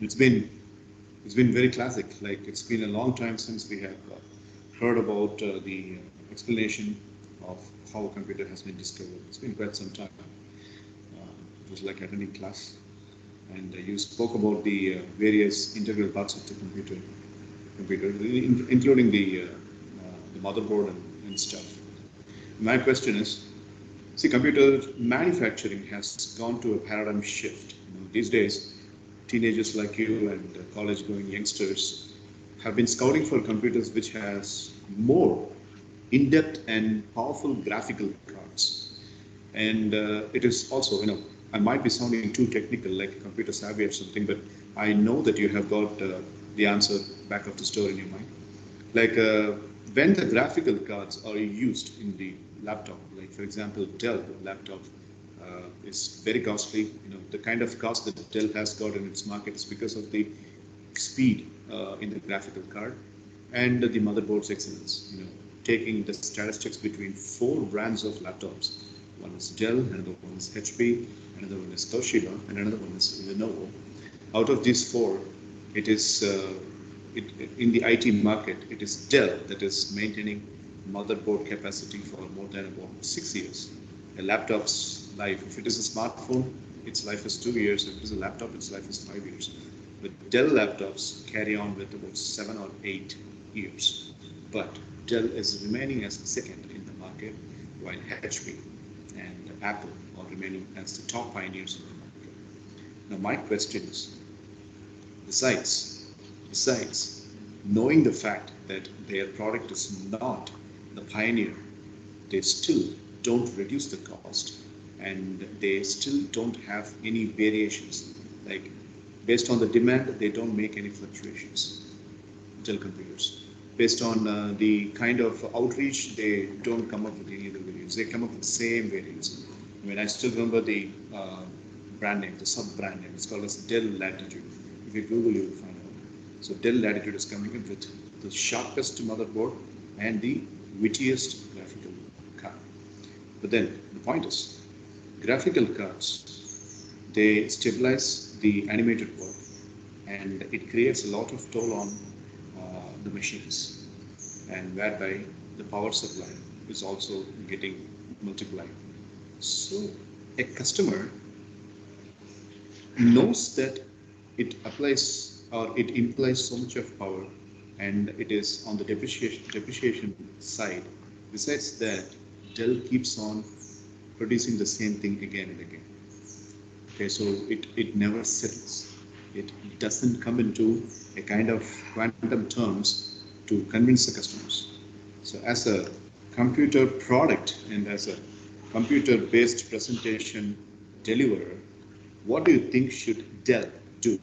It's been it's been very classic. Like it's been a long time since we have heard about the explanation of how a computer has been discovered. It's been quite some time. It was like attending class, and you spoke about the various integral parts of the computer, including the motherboard and stuff. My question is, see, computer manufacturing has gone to a paradigm shift. These days, teenagers like you and college-going youngsters have been scouting for computers which has more in-depth and powerful graphical cards. And it is also, I might be sounding too technical, like computer savvy or something, but I know that you have got the answer back of the story in your mind. Like when the graphical cards are used in the laptop, like for example, Dell laptop is very costly. The kind of cost that Dell has got in its market is because of the speed in the graphical card and the motherboard's excellence. Taking the statistics between four brands of laptops. One is Dell, another one is HP, another one is Toshiba, and another one is Lenovo. Out of these four, it is in the IT market, it is Dell that is maintaining motherboard capacity for more than about 6 years. A laptop's life, if it is a smartphone, its life is 2 years. If it is a laptop, its life is 5 years. But Dell laptops carry on with about 7 or 8 years. But Dell is remaining as the second in the market, while HP and Apple are remaining as the top pioneers in the market. Now, my question is, besides knowing the fact that their product is not the pioneer, they still don't reduce the cost and they still don't have any variations. Like based on the demand, they don't make any fluctuations. Dell computers. Based on the kind of outreach, they don't come up with any other variants. They come up with the same variants. I still remember the brand name, the sub-brand name. It's called as Dell Latitude. If you Google, you will find out. So Dell Latitude is coming in with the sharpest motherboard and the wittiest graphical card. But then the point is, graphical cards, they stabilize the animated work and it creates a lot of toll on the machines, and whereby the power supply is also getting multiplied. So a customer knows that it applies or it implies so much of power and it is on the depreciation side. Besides that, Dell keeps on producing the same thing again and again. Okay, so it never settles. It doesn't come into a kind of quantum terms to convince the customers. So as a computer product and as a computer-based presentation deliverer, what do you think should Dell do?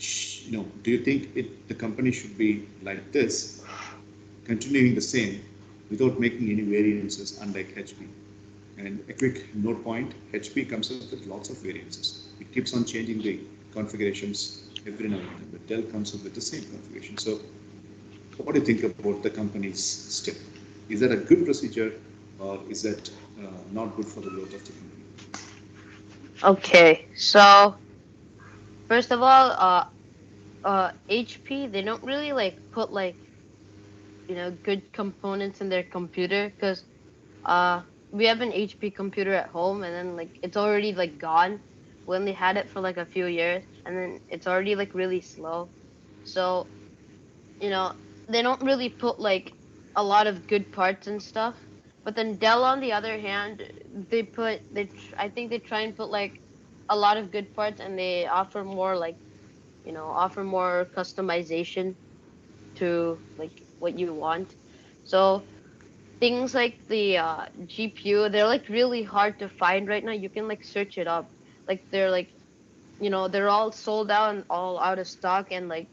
Do you think the company should be like this, continuing the same without making any variances, unlike HP? And a quick note point, HP comes up with lots of variances. It keeps on changing the configurations every now and then, but Dell comes up with the same configuration. So what do you think about the company's step? Is that a good procedure or is that not good for the growth of the company? Okay, so first of all, HP, they don't really like put like good components in their computer, because we have an HP computer at home, and then like it's already like gone. We only had it for like a few years, and then it's already like really slow. So you know they don't really put like a lot of good parts and stuff. But then Dell, on the other hand, I think they try and put like a lot of good parts, and they offer more like offer more customization to like what you want. So things like the GPU, they're like really hard to find right now. You can like search it up. Like they're like they're all sold out and all out of stock, and like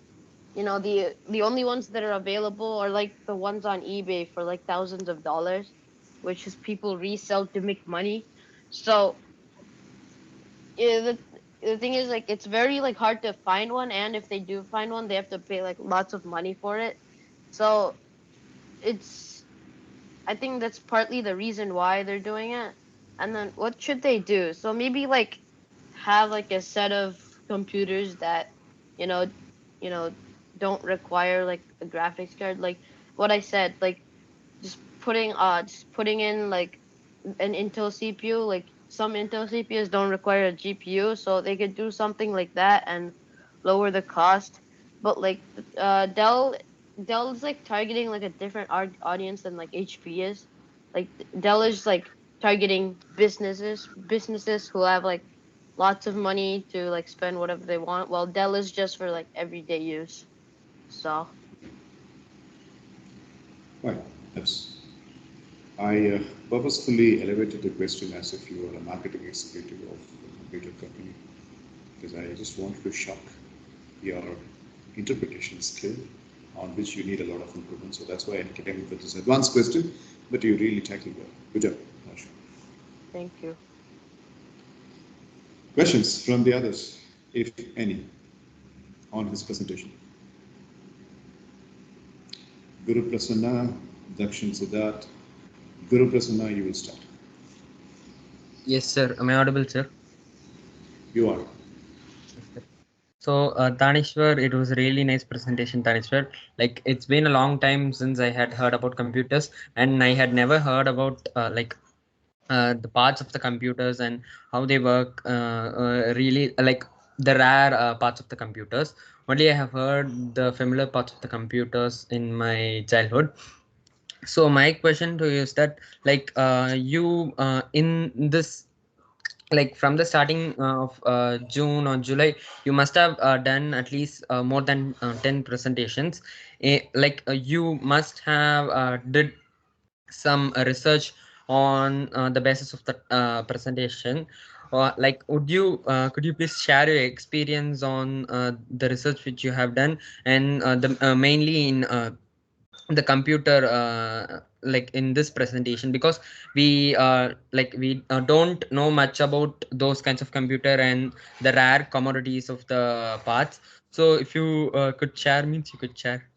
the only ones that are available are like the ones on eBay for like thousands of dollars, which is people resell to make money. So yeah, the thing is like it's very like hard to find one, and if they do find one, they have to pay like lots of money for it. So it's I think that's partly the reason why they're doing it. And then what should they do? So maybe like have like a set of computers that you know, you know, don't require like a graphics card. Like what I said, like just putting in like an Intel CPU. Like some Intel CPUs don't require a GPU, so they could do something like that and lower the cost. But like Dell is like targeting like a different audience than like HP is. Like Dell is like targeting businesses who have like lots of money to like spend whatever they want. While Dell is just for like everyday use. So Right. That's. I purposefully elevated the question as if you were a marketing executive of a computer company, because I just wanted to shock your interpretation skill, on which you need a lot of improvement. So that's why I came with this advanced question, but you really tackled well. Good job, Asha. thank you. Questions from the others, if any, on his presentation? Guru Prasanna, Dakshin Siddharth. Guru Prasanna, you will start. Yes, sir. Am I audible, sir? You are. Yes, sir. So, Tanishwar, it was a really nice presentation, Tanishwar. Like, it's been a long time since I had heard about computers, and I had never heard about the parts of the computers and how they work. Really, like the rare parts of the computers. Only I have heard the familiar parts of the computers in my childhood. So, my question to you is that, like, you in this, like from the starting of June or July, you must have done at least more than 10 presentations. Like you must have did some research on the basis of the presentation. Like would you could you please share your experience on the research which you have done, and mainly in the computer, like in this presentation, because we don't know much about those kinds of computer and the rare commodities of the parts. So if you could share, means you could share.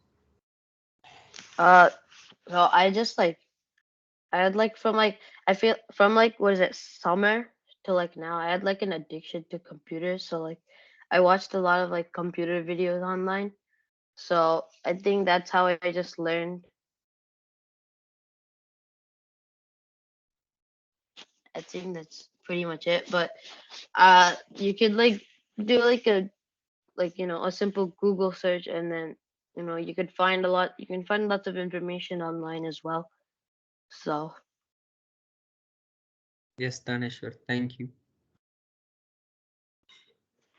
Uh, so I had like from like I feel from like what is it summer to like now I had like an addiction to computers. So like I watched a lot of like computer videos online. So I think that's how I just learned. I think that's pretty much it. But you could like do like a a simple Google search, and then you could find a lot. You can find lots of information online as well. So Yes, Taneshwar, thank you.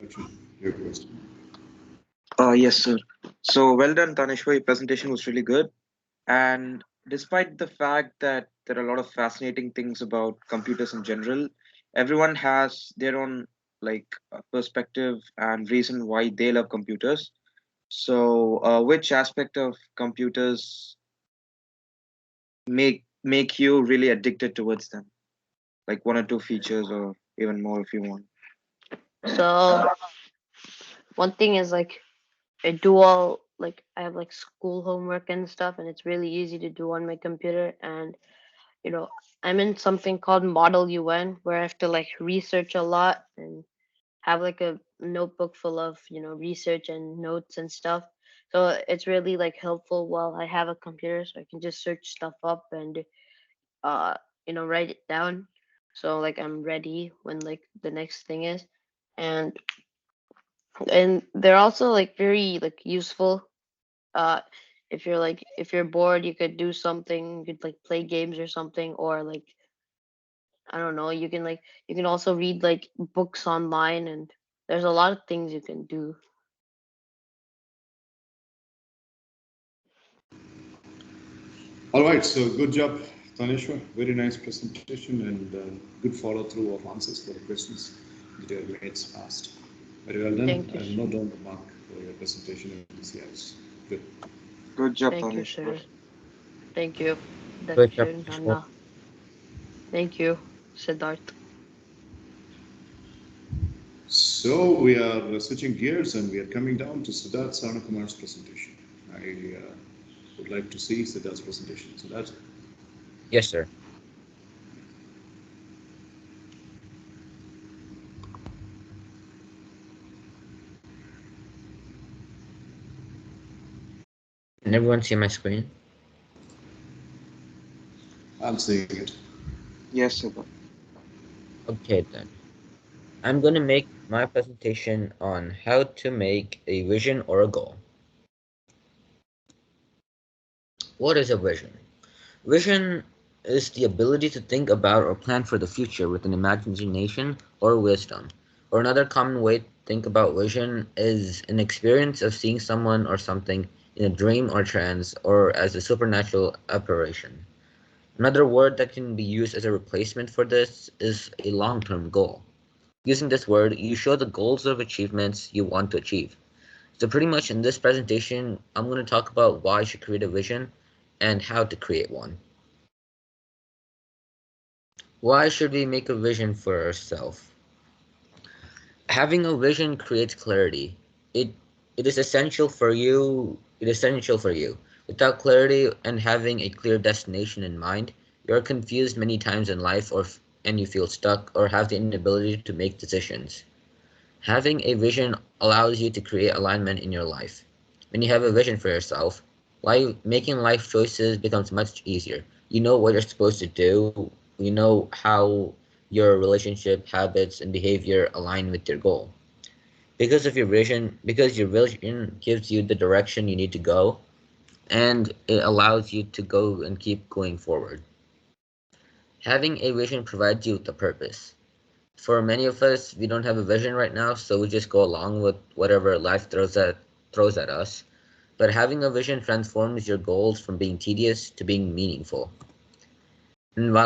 Dakshin, your question. Yes, sir. So well done, Tanishwar. Your presentation was really good. And despite the fact that there are a lot of fascinating things about computers in general, everyone has their own perspective and reason why they love computers. So, which aspect of computers make you really addicted towards them? Like one or two features, or even more if you want. so one thing is like I do all like I have like school homework and stuff, and it's really easy to do on my computer. And you know, I'm in something called Model UN, where I have to like research a lot and have like a notebook full of research and notes and stuff. So it's really like helpful while I have a computer, so I can just search stuff up and uh write it down. So like I'm ready when like the next thing is, and they're also like very like useful. uh if you're bored, you could do something. You could like play games or something, or like I don't know, you can also read like books online, and there's a lot of things you can do. All right, so good job, Tanishwar. Very nice presentation and good follow through of answers for the questions that your mates asked. Very well done. Thank you. I'll note down the mark for your presentation and PCIs. Good. Good job, Thank you, Tanishwar. sir. Thank you, Good job, Dakshin, Taneshwar. Nanda. Thank you, Siddharth. So we are switching gears and we are coming down to Siddharth Saranakumar's presentation. I would like to see Siddharth's presentation. Siddharth. Yes, sir. Can everyone see my screen? I'm seeing it. Yes, Siddharth. Okay, then. I'm going to make my presentation on how to make a vision or a goal. What is a vision? Vision is the ability to think about or plan for the future with an imagination or wisdom. Or another common way to think about vision is an experience of seeing someone or something in a dream or trance or as a supernatural apparition. Another word that can be used as a replacement for this is a long-term goal. Using this word, you show the goals of achievements you want to achieve. So pretty much in this presentation, I'm going to talk about why you should create a vision and how to create one. Why should we make a vision for ourselves? Having a vision creates clarity. It it is essential for you. It is essential for you. Without clarity and having a clear destination in mind, you are confused many times in life, and you feel stuck or have the inability to make decisions. Having a vision allows you to create alignment in your life. When you have a vision for yourself, making life choices becomes much easier. You know what you're supposed to do. You know how your relationship, habits, and behavior align with your goal. Because your vision gives you the direction you need to go, and it allows you to go and keep going forward. Having a vision provides you with a purpose. For many of us, we don't have a vision right now, so we just go along with whatever life throws at us. But having a vision transforms your goals from being tedious to being meaningful. And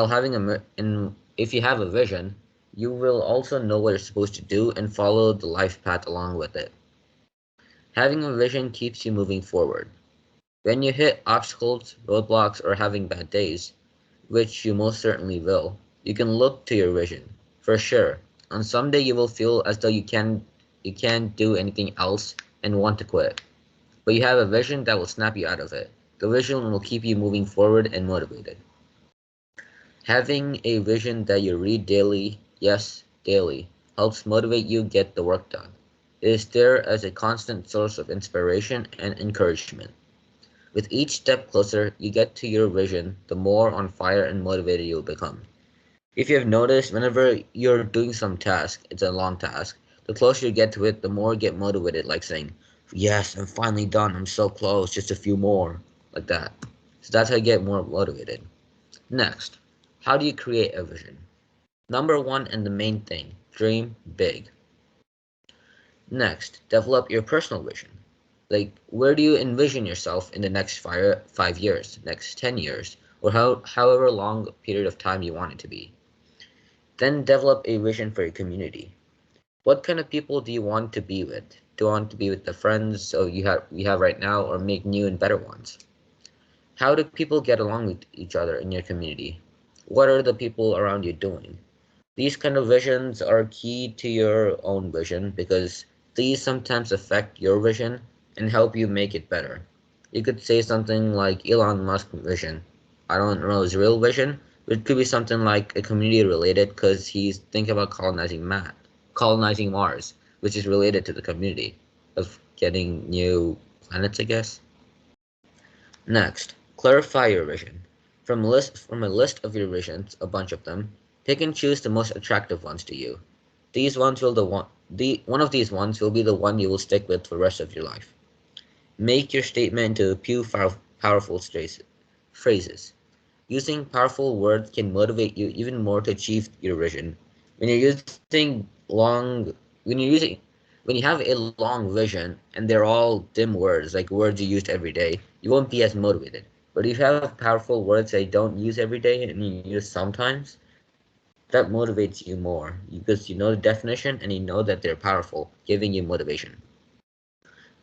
if you have a vision, you will also know what you're supposed to do and follow the life path along with it. Having a vision keeps you moving forward. When you hit obstacles, roadblocks, or having bad days, which you most certainly will, you can look to your vision. For sure, on some day you will feel as though you can't do anything else and want to quit. But you have a vision that will snap you out of it. The vision will keep you moving forward and motivated. Having a vision that you read daily, yes, daily, helps motivate you get the work done. It is there as a constant source of inspiration and encouragement. With each step closer you get to your vision, the more on fire and motivated you'll become. If you have noticed, whenever you're doing some task, it's a long task, the closer you get to it, the more you get motivated, like saying, yes, I'm finally done, I'm so close, just a few more, like that. So that's how you get more motivated. Next, how do you create a vision? Number one and the main thing, dream big. Next, develop your personal vision. Like, where do you envision yourself in the next 5 years, next 10 years, or however long period of time you want it to be? Then develop a vision for your community. What kind of people do you want to be with? Do you want to be with the friends you have right now, or make new and better ones? How do people get along with each other in your community? What are the people around you doing? These kind of visions are key to your own vision because these sometimes affect your vision and help you make it better. You could say something like Elon Musk's vision. I don't know his real vision, but it could be something like a community related because he's thinking about colonizing Mars, which is related to the community of getting new planets, I guess. Next, clarify your vision. From a list of your visions, a bunch of them, pick and choose the most attractive ones to you. One of these ones will be the one you will stick with for the rest of your life. Make your statement into a few powerful phrases. Using powerful words can motivate you even more to achieve your vision. When you're using long, when you're using, when you have a long vision and they're all dim words, like words you use every day, you won't be as motivated. But if you have powerful words that you don't use every day and you use sometimes, that motivates you more because you know the definition and you know that they're powerful, giving you motivation.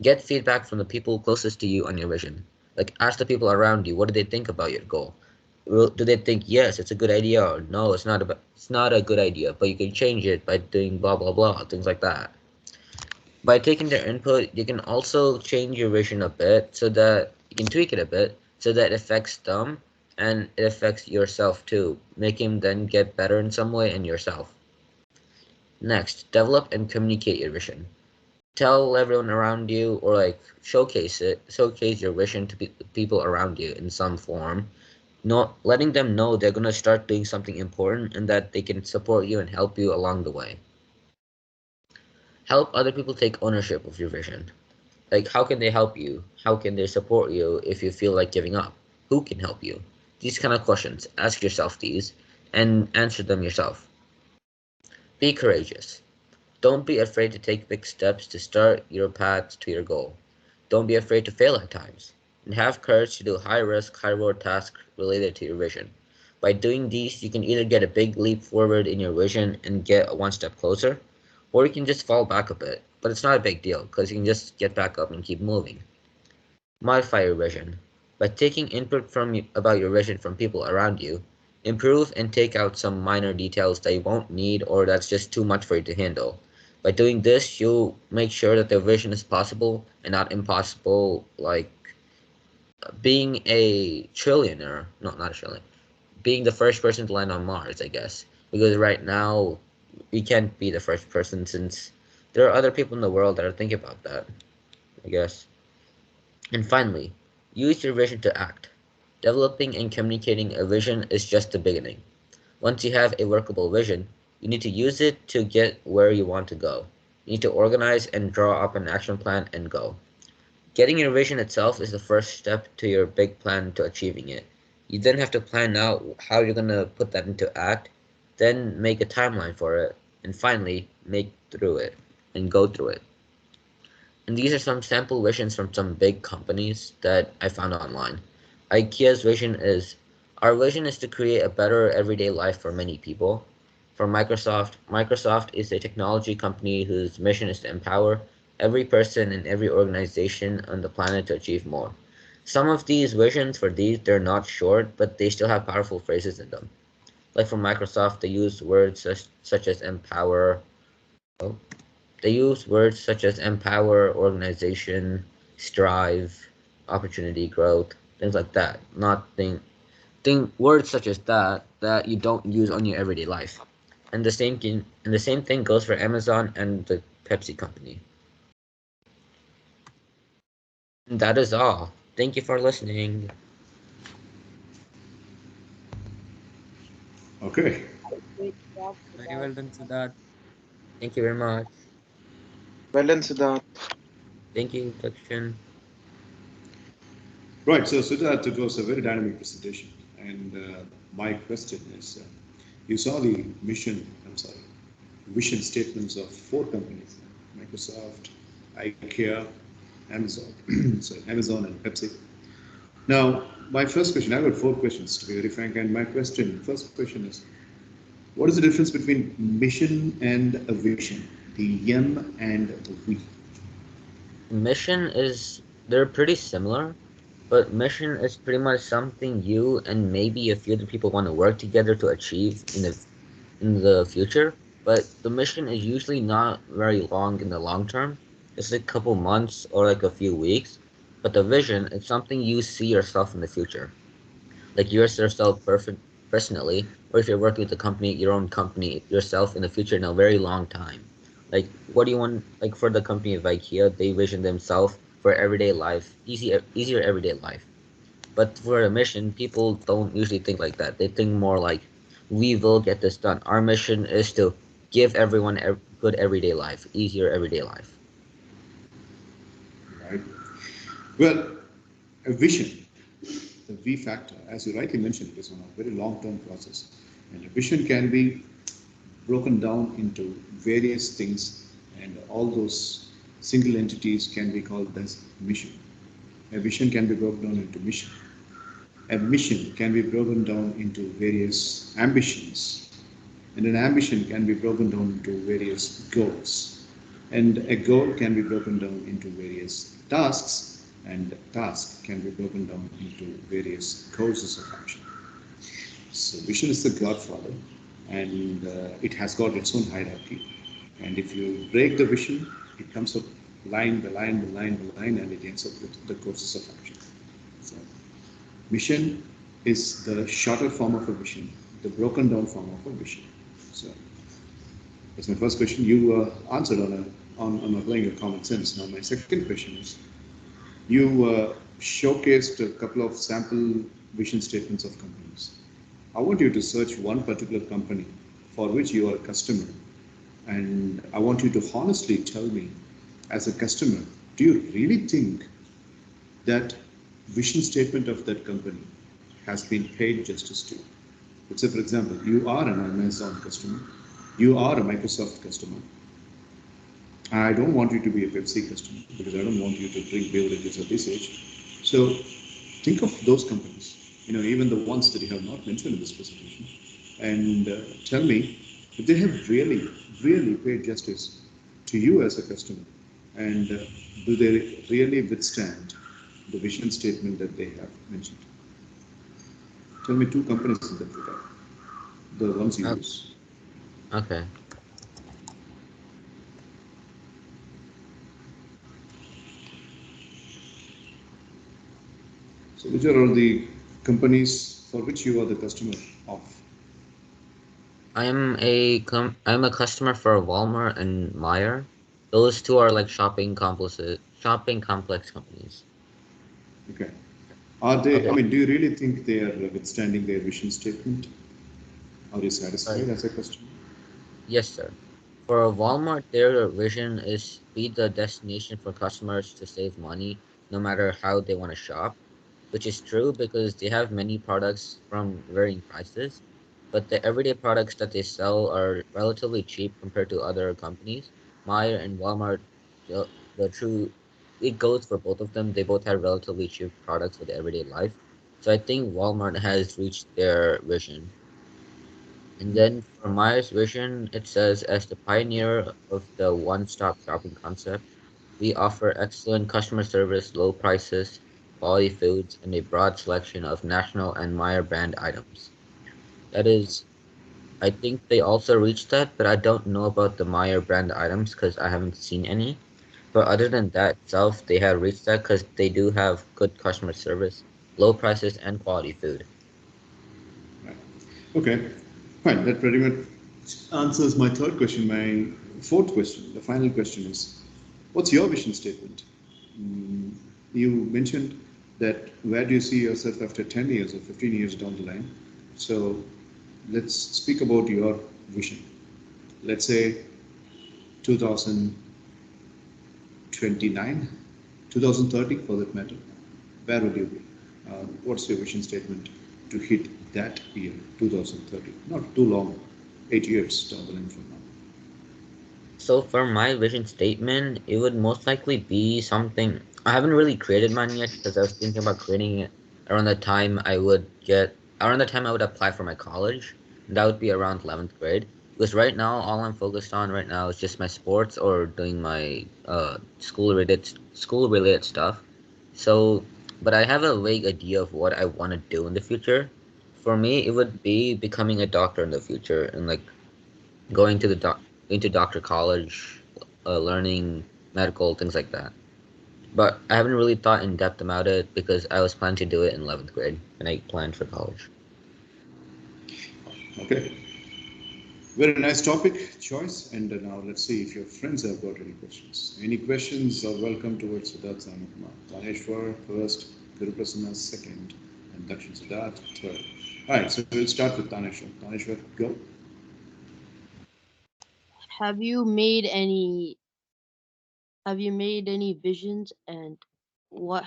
Get feedback from the people closest to you on your vision. Like, ask the people around you, what do they think about your goal? Do they think, yes, it's a good idea, or no, it's not a good idea, but you can change it by doing blah blah blah, things like that. By taking their input, you can also change your vision a bit so that you can tweak it a bit so that it affects them and it affects yourself too, making them get better in some way and yourself. Next, develop and communicate your vision. tell everyone around you, or like showcase your vision to people around you in some form. Not letting them know they're gonna start doing something important and that they can support you and help you along the way. Help other people take ownership of your vision. Like, how can they help you? How can they support you if you feel like giving up? Who can help you? These kind of questions. Ask yourself these and answer them yourself. Be courageous. Don't be afraid to take big steps to start your path to your goal. Don't be afraid to fail at times. And have courage to do high risk, high reward tasks related to your vision. By doing these, you can either get a big leap forward in your vision and get one step closer, or you can just fall back a bit. But it's not a big deal because you can just get back up and keep moving. Modify your vision. By taking input about your vision from people around you, improve and take out some minor details that you won't need or that's just too much for you to handle. By doing this, you'll make sure that the vision is possible and not impossible, like being a trillionaire. No, not a trillion. Being the first person to land on Mars, I guess. Because right now, we can't be the first person since there are other people in the world that are thinking about that, I guess. And finally, use your vision to act. Developing and communicating a vision is just the beginning. Once you have a workable vision, you need to use it to get where you want to go. You need to organize and draw up an action plan and go. Getting your vision itself is the first step to your big plan to achieving it. You then have to plan out how you're going to put that into act, then make a timeline for it, and finally make through it and go through it. And these are some sample visions from some big companies that I found online. IKEA's vision is our vision is to create a better everyday life for many people. For Microsoft is a technology company whose mission is to empower every person and every organization on the planet to achieve more. Some of these visions for these, they're not short, but they still have powerful phrases in them. Like for Microsoft, they use words such as empower. Oh, they use words such as empower, organization, strive, opportunity, growth, things like that. Not words such as that you don't use on your everyday life. And the same thing goes for Amazon and the Pepsi company. And that is all. Thank you for listening. Okay. Great job, Very well done, Siddharth. Thank you very much. Well done, Siddharth. Thank you, Dakshin. Right. So, Siddharth, it was a very dynamic presentation. And my question is, you saw the vision statements of four companies: Microsoft, IKEA, Amazon, sorry, Amazon and Pepsi. Now, my first question, I've got four questions to be very frank, and my first question is, what is the difference between mission and a vision? The M and the V. Mission is they're pretty similar, but mission is pretty much something you and maybe a few other people want to work together to achieve in the future. But the mission is usually not very long in the long term. It's like a couple months or like a few weeks. But the vision is something you see yourself in the future. Like yourself perfect personally, or if you're working with a company, your own company, yourself in the future in a very long time. Like what do you want? Like for the company of IKEA, they vision themselves for everyday life, easier everyday life. But for a mission, people don't usually think like that. They think more like, we will get this done. Our mission is to give everyone a good everyday life, easier everyday life. Right. Well, a vision, the V factor, as you rightly mentioned, it is on a very long-term process. And a vision can be broken down into various things, and all those single entities can be called as mission. A vision can be broken down into mission. A mission can be broken down into various ambitions, and an ambition can be broken down into various goals. And a goal can be broken down into various tasks, and a task can be broken down into various courses of action. So vision is the godfather, and it has got its own hierarchy. And if you break the vision, it comes up line by line by line by line, and it ends up with the courses of action. So mission is the shorter form of a vision, the broken down form of a vision. So that's my first question. You answered on a on applying your common sense. Now, my second question is, you showcased a couple of sample vision statements of companies. I want you to search one particular company for which you are a customer, and I want you to honestly tell me, as a customer, do you really think that vision statement of that company has been paid justice to? Let's say, for example, you are an Amazon customer, you are a Microsoft customer. I don't want you to be a Pepsi customer because I don't want you to drink beverages at this age. So think of those companies, even the ones that you have not mentioned in this presentation, and tell me if they have really, really paid justice to you as a customer, and do they really withstand the vision statement that they have mentioned? Tell me two companies in that regard, the ones you use. Okay. So which are all the companies for which you are the customer of? I'm a customer for Walmart and Meijer. Those two are like shopping complex companies. Okay. Are they, Okay. do you really think they are withstanding their vision statement? Are you satisfied as a customer? Yes, sir. For Walmart, their vision is be the destination for customers to save money no matter how they want to shop, which is true because they have many products from varying prices, but the everyday products that they sell are relatively cheap compared to other companies. Meijer and Walmart, the, the true, it goes for both of them. They both have relatively cheap products for the everyday life. So I think Walmart has reached their vision. And then for Myers Vision, it says, as the pioneer of the one-stop shopping concept, we offer excellent customer service, low prices, quality foods, and a broad selection of national and Meyer brand items. That is, I think they also reached that, but I don't know about the Meyer brand items because I haven't seen any. But other than that itself, they have reached that because they do have good customer service, low prices, and quality food. Right. Okay, fine. That pretty much answers my third question. My fourth question, the final question is, what's your vision statement? Mm, you mentioned that where do you see yourself after 10 years or 15 years down the line? So let's speak about your vision. Let's say 2029, 2030 for that matter. Where would you be? What's your vision statement to hit that year, 2030? Not too long, 8 years down the line from now. So for my vision statement, it would most likely be something. I haven't really created mine yet because I was thinking about creating it around the time I would apply for my college. And that would be around 11th grade. Because right now, all I'm focused on right now is just my sports or doing my school related stuff. So, but I have a vague idea of what I want to do in the future. For me, it would be becoming a doctor in the future and like going to into doctor college, learning medical things like that. But I haven't really thought in depth about it because I was planning to do it in 11th grade and I planned for college. Okay, very nice topic choice. And now let's see if your friends have got any questions. Any questions are welcome towards Siddharth Samakumar. Taneshwar first, Guru Prasanna second, and Dakshin Siddharth third. All right, so we'll start with Taneshwar. Taneshwar, go. Have you made any have you made any visions, and what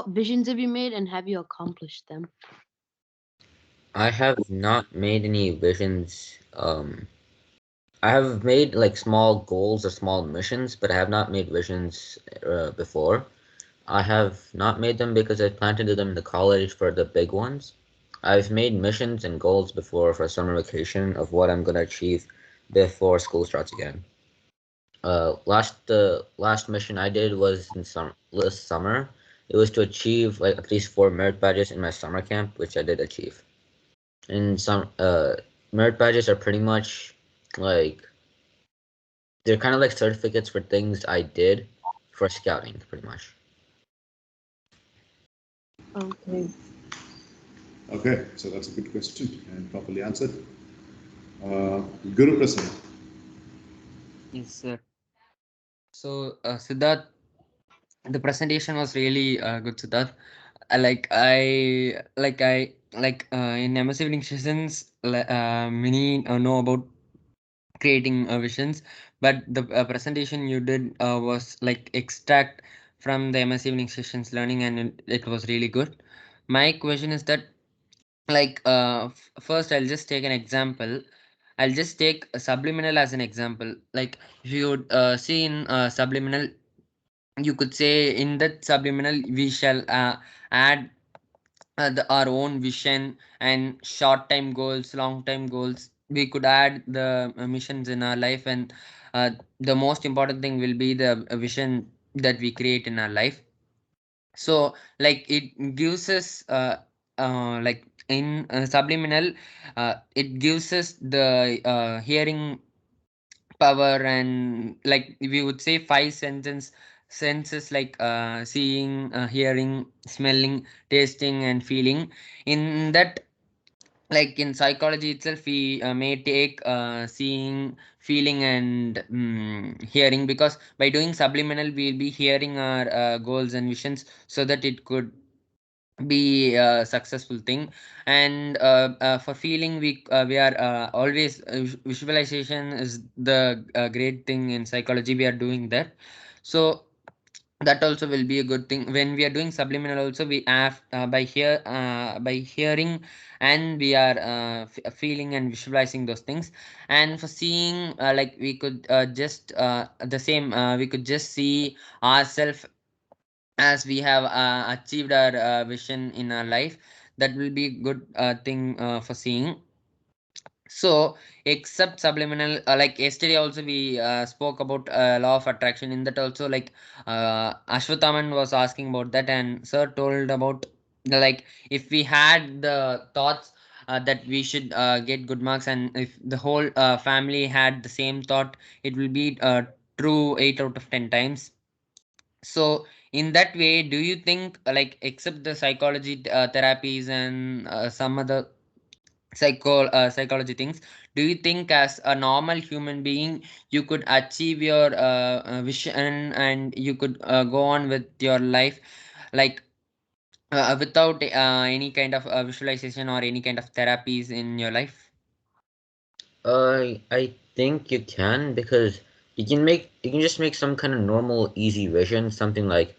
visions have you made, and have you accomplished them? I have not made any visions. I have made like small goals or small missions, but I have not made visions before. I have not made them because I plan to do them in the college for the big ones. I've made missions and goals before for summer vacation of what I'm gonna achieve before school starts again. The last mission I did was in last summer. It was to achieve like at least 4 merit badges in my summer camp, which I did achieve. And some merit badges are pretty much like they're kind of like certificates for things I did for scouting, pretty much. Okay. Okay, so that's a good question and properly answered. Guru Prasanna. Yes, sir. So, Siddharth, the presentation was really good, Siddharth. In MSc sessions, many know about creating visions, but the presentation you did was like extract from the MS evening sessions learning, and it was really good. My question is that, first I'll just take an example. I'll just take a subliminal as an example. Like, if you would see in subliminal, you could say in that subliminal we shall add our own vision and short time goals, long time goals. We could add the missions in our life, and the most important thing will be the vision that we create in our life. So, like, it gives us like in subliminal, it gives us the hearing power, and like we would say five senses, like seeing, hearing, smelling, tasting, and feeling. In that, like in psychology itself, we may take seeing, feeling, and hearing, because by doing subliminal we'll be hearing our goals and visions, so that it could be a successful thing. And for feeling, we are always visualization is the great thing in psychology. We are doing that, so that also will be a good thing. When we are doing subliminal also, we have by hearing, and we are feeling and visualizing those things. And for seeing, like we could just the same we could just see ourselves as we have achieved our vision in our life. That will be good thing for seeing. So, except subliminal, like yesterday also we spoke about law of attraction. In that also, like Ashwathaman was asking about that, and sir told about like, if we had the thoughts that we should get good marks, and if the whole family had the same thought, it will be true 8 out of 10 times. So, in that way, do you think, like, except the psychology therapies and some other psychology things, do you think as a normal human being you could achieve your vision, and you could go on with your life, like without any kind of visualization or any kind of therapies in your life? I think you can, because you can just make some kind of normal easy vision, something like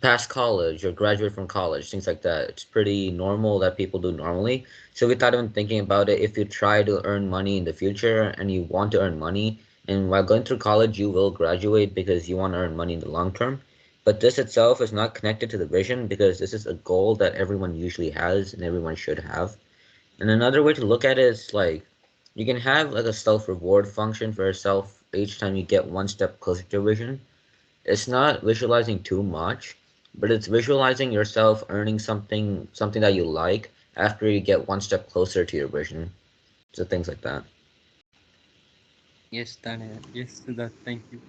pass college or graduate from college, things like that. It's pretty normal that people do normally. So without even thinking about it, if you try to earn money in the future and you want to earn money, and while going through college you will graduate because you want to earn money in the long term. But this itself is not connected to the vision, because this is a goal that everyone usually has and everyone should have. And another way to look at it is like, you can have like a self reward function for yourself each time you get one step closer to vision. It's not visualizing too much, but it's visualizing yourself earning something that you like after you get one step closer to your vision. So things like that. Yes, Tanya. Yes, Siddharth, thank you.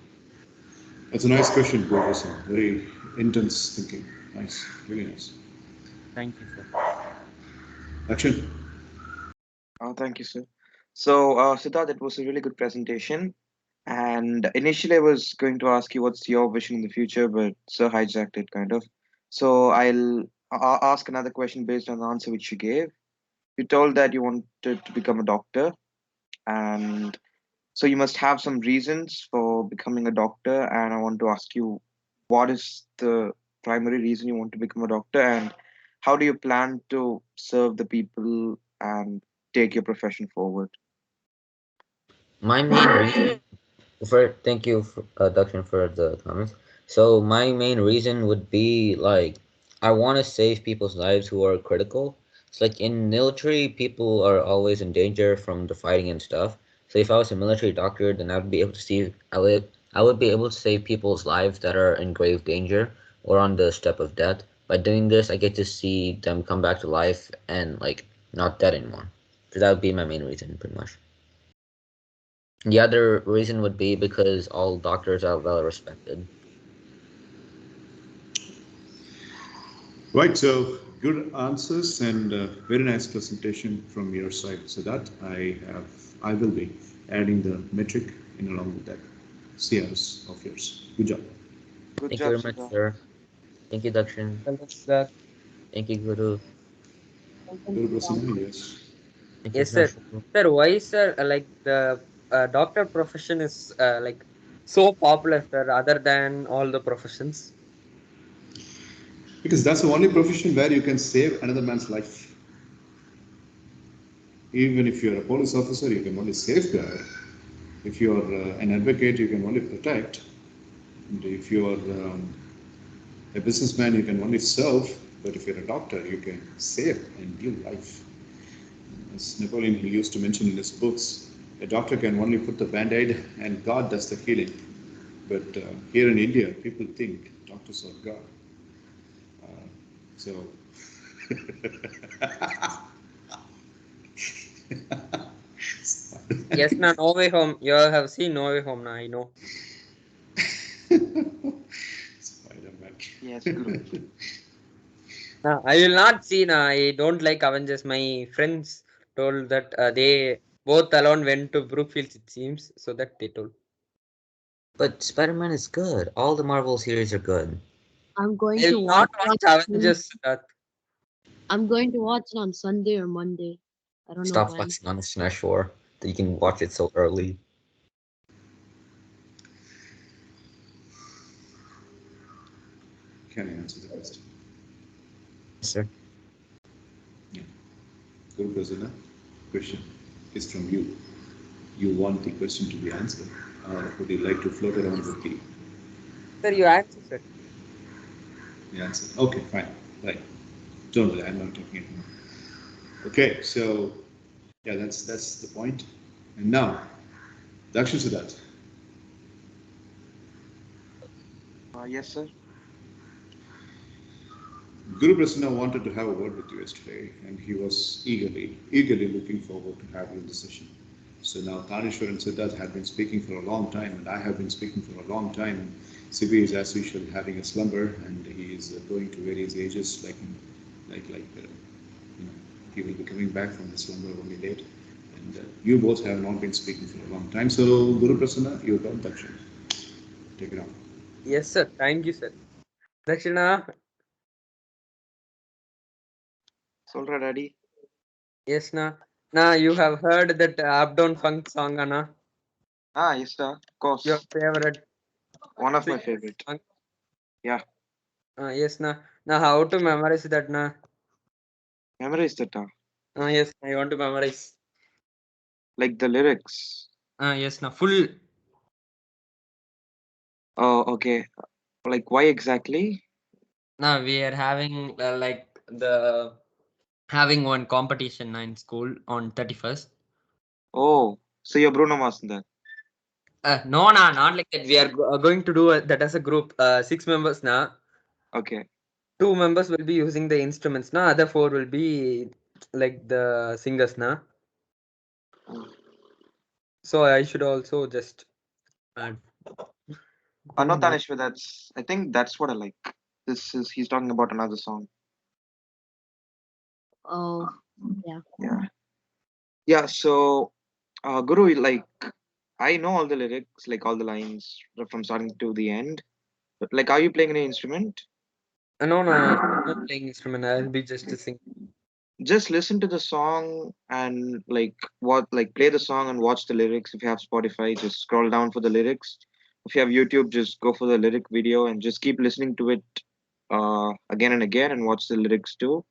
That's a nice question, Professor. Very intense thinking. Nice, really nice. Thank you, sir. Action. Thank you, sir. So, Siddharth, that was a really good presentation. And initially, I was going to ask you what's your vision in the future, but Sir hijacked it kind of. So, I'll ask another question based on the answer which you gave. You told that you wanted to become a doctor, and so you must have some reasons for becoming a doctor. And I want to ask you, what is the primary reason you want to become a doctor, and how do you plan to serve the people and take your profession forward? My main reason for thank you, for, Dakshin, for the comments. So my main reason would be like, I want to save people's lives who are critical. It's like in military, people are always in danger from the fighting and stuff. So if I was a military doctor, then I would be able to see I would be able to save people's lives that are in grave danger or on the step of death. By doing this, I get to see them come back to life and like not dead anymore. So that would be my main reason, pretty much. The other reason would be because all doctors are well respected. Right, so good answers and very nice presentation from your side. So that I will be adding the metric in along with that. CRs of yours. Good job. Good Thank job, you very much, Siddharth. sir. Thank you, Dakshin. Well done, Siddharth. Thank you, Guru. Guru Prasanna, yes. Thank you, Yes, sir. Shashu. Sir, why, sir, like the doctor profession is like so popular, sir, other than all the professions? Because that's the only profession where you can save another man's life. Even if you're a police officer, you can only safeguard. If you're an advocate, you can only protect. And if you're a businessman, you can only serve. But if you're a doctor, you can save and give life. As Napoleon Hill used to mention in his books, a doctor can only put the band-aid and God does the healing. But here in India, people think doctors are God. So Yes, na, No Way Home. You have seen No Way Home, na, I know. Spider-Man. Yes, Guru. Nah, I will not see. Nah, I don't like Avengers. My friends told that they both alone went to Brookfield, it seems. So that they told. But Spider-Man is good. All the Marvel series are good. I'm going I to will not watch watch Avengers. I'm going to watch it on Sunday or Monday. I don't know Stop when. flexing on us, Nashor, that you can watch it so early. Can I answer the question? Yes, sir. Yeah. Guru Prasanna, question is from you. You want the question to be answered, or would you like to float around with Sir, you answer, sir. the answer? Okay, fine. Right. Don't worry, I'm not talking anymore. Okay, so yeah, that's the point. And now, Dakshin Siddharth. Yes, sir. Guru Prasanna wanted to have a word with you yesterday, and he was eagerly looking forward to have you in the session. So now Tanishwar and Siddharth have been speaking for a long time, and I have been speaking for a long time. Sibi is as usual having a slumber, and he is going to various ages, he will be coming back from his slumber only late. And you both have not been speaking for a long time. So Guru Prasanna, you don't touch him. Take it on. Yes, sir. Thank you, sir. Dakshina. Solra, Daddy. Yes, na. Nah, you have heard that up down funk song, na? Yes, sir. Of Your course. favorite One of my sing favorite. song. Yeah. Yes, na. Now, how to memorize that, na? Memorize that. Yes, I want to memorize. Like the lyrics. Yes, na. Full. Oh, okay. Like why exactly? Now we are having like the having one competition na in school on 31st. Oh, so you're Bruno Mars then. No, nah, not like that. We are going to do that as a group. 6 members now. Okay. 2 members will be using the instruments now. Other 4 will be like the singers now. So I should also just. No, Tanishwar, I think that's what I like. He's talking about another song. Oh, yeah. Yeah. Yeah, so Guru, like I know all the lyrics, like all the lines from starting to the end. But like, are you playing any instrument? No, no, I'm not playing instrument. I'll be just to sing. Just listen to the song and like play the song and watch the lyrics. If you have Spotify, just scroll down for the lyrics. If you have YouTube, just go for the lyric video and just keep listening to it again and again and watch the lyrics too.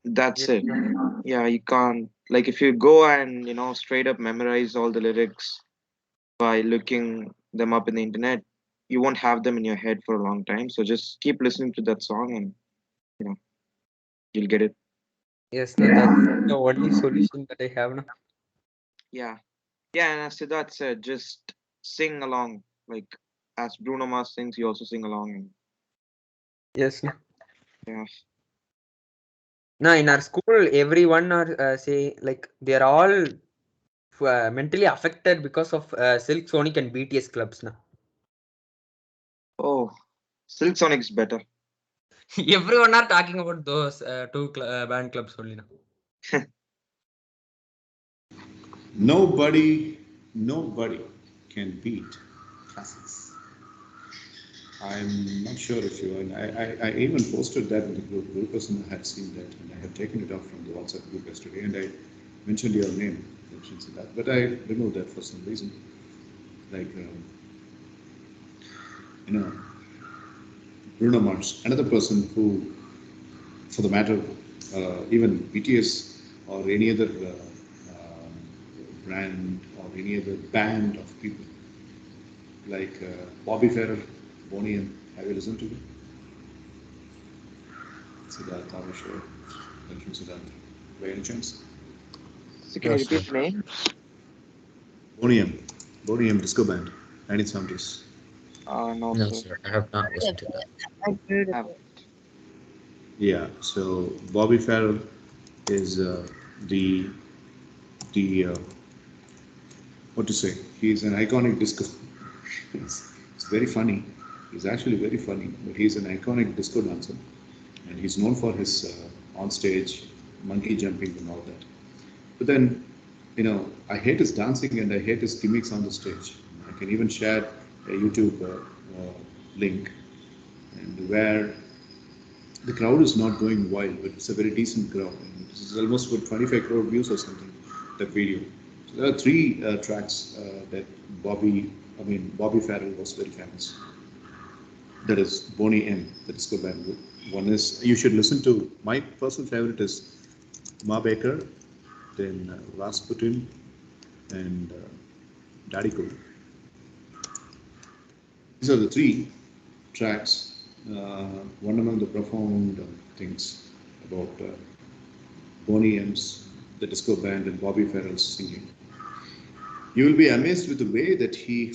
That's Yes, it. Yeah, you can't like if you go and straight up memorize all the lyrics by looking them up in the internet, you won't have them in your head for a long time. So just keep listening to that song and you know you'll get it. yes, no, that's the only solution that I have now. Yeah. Yeah, and as Siddharth said, just sing along. Like as Bruno Mars sings, you also sing along. And Yes, no. yeah. Now in our school, everyone are say like they're all mentally affected because of Silk Sonic and BTS clubs now. Oh, Silk Sonic's better. Everyone are talking about those two band clubs only now. Nobody can beat classics. I'm not sure if you, and I even posted that in the group. The person had seen that, and I have taken it off from the WhatsApp group yesterday, and I mentioned your name, mentioned that, but I removed that for some reason. Like, you know, Bruno Mars, another person who, for the matter, even BTS or any other brand or any other band of people, like Bobby Ferrer, Boney M. Have you listened to him? Siddharth, are you sure? Thank Siddharth. By any chance? So can No, you sir. repeat the name? Boney M. Boney M. Disco Band, 1970s. No, No, sir. sir. I have not listened to that. I heard of Have it. Yeah, so Bobby Farrell is the what to say? He's an iconic disco. It's very funny. He's actually very funny, but he's an iconic disco dancer, and he's known for his on-stage monkey jumping and all that. But then, I hate his dancing and I hate his gimmicks on the stage. I can even share a YouTube link, and where the crowd is not going wild, but it's a very decent crowd. And this is almost for 25 crore views or something, that video. So there are three tracks that Bobby Farrell was very famous. That is Boney M, the disco band. One is, you should listen to, my personal favorite is Ma Baker, then Rasputin, and Daddy Cool. These are the three tracks, one among the profound things about Boney M's, the disco band, and Bobby Farrell's singing. You will be amazed with the way that he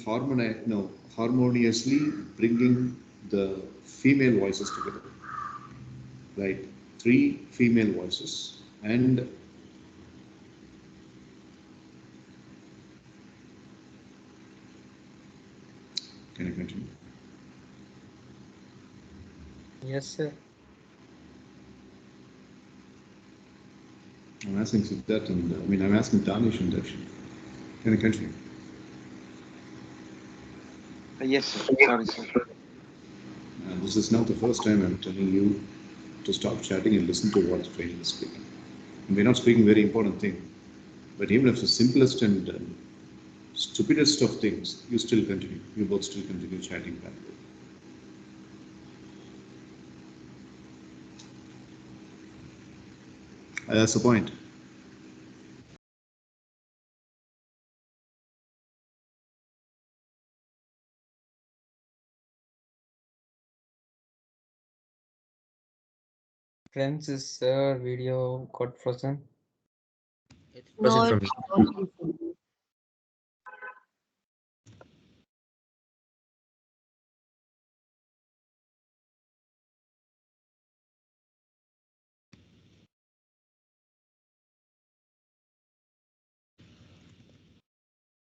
harmoniously bringing the female voices together, like three female voices, and can I continue? Yes, sir. I'm asking Siddharth and I'm asking Danish and Darshan. Can I continue? Yes, sir. Sorry, sir. This is not the first time I'm telling you to stop chatting and listen to what Fraser is speaking. And we're not speaking very important thing, but even if the simplest and stupidest of things, you still continue. You both still continue chatting back. That's the point. Friends, is video got frozen? It's No, frozen for it's me. working for me.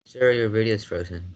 Sir, your video is frozen.